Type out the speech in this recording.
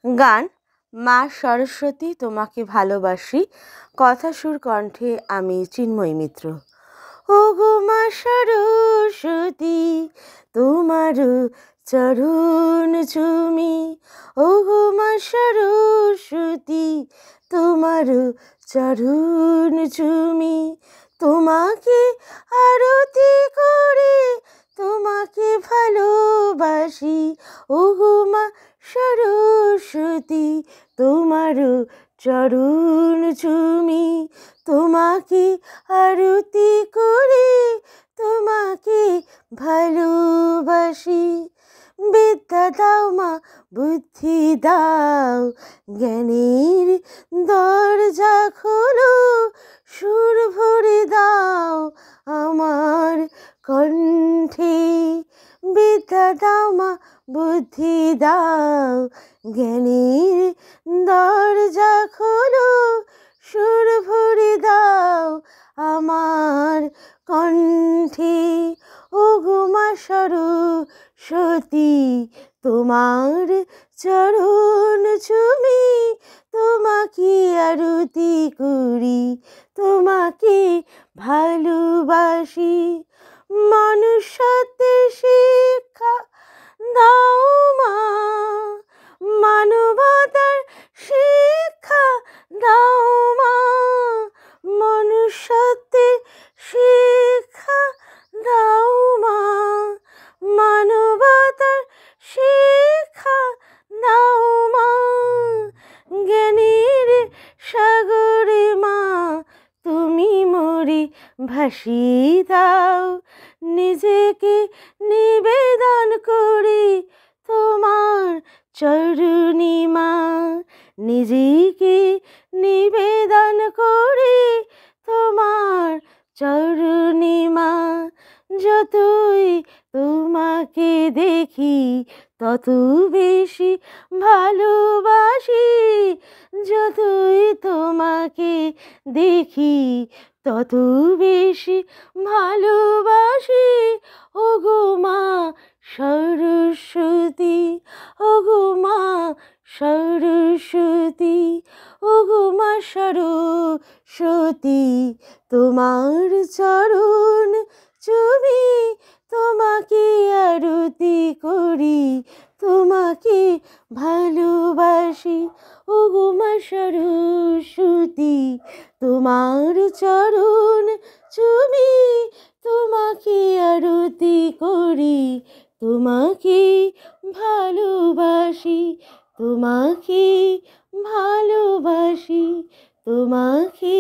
গান মা সরস্বতী তোমাকে ভালোবাসি, কথা সুর কণ্ঠে আমি চিন্ময়ী মিত্র। ও গো মা সরস্বতী তোমার চরণ চুমি, ও গো মা সরস্বতী তোমার চরণ চুমি, তোমাকে আরতি করে তোমাকে ভালোবাসি, ও গো মা সরস্বতী তোমার চরণ চুমি, তোমাকে আরতি করে তোমাকে ভালোবাসি। বিদ্যা দাও মা, বুদ্ধি দাও, জ্ঞানের দরজা খোলো, সুর ভরে দাও আমার কণ্ঠে। বিদ্যা দাও মা, বুদ্ধি দাও, জ্ঞানের দরজা খোলো, সুর ভরে দাও আমার কণ্ঠে। ও গো মা সরস্বতী তোমার চরণ চুমি, তোমাকে আরতি করি তোমাকে ভালোবাসি। মনুষ্যত্বের শিক্ষা দাও মা, মানবতার শিক্ষা দাও মা, মনুষ্যত্বের শিক্ষা দাও মা, মানবতার শিক্ষা দাও মা। জ্ঞানের সাগরে মা তুমি মোরে ভাসিয়ে দাও, নিজেকে নিবেদন করি তোমার চরণে মা, নিজেকে নিবেদন করি তোমার চরণে মা। যতই তোমাকে দেখি তত বেশি ভালোবাসি, যতই তোমাকে দেখি তত বেশি ভালোবাসি। ও গো মা সরস্বতী, ও গো মা সরস্বতী, ও গো মা সরস্বতী তোমার চরণ চুমি, তোমাকে আরতি করি তোমাকে ভালোবাসি। ও গো মা সরস্বতী তোমার চরণ চুমি, তোমাকে আরতি করি তোমাকে ভালোবাসি, তোমাকে ভালোবাসি, তোমাকে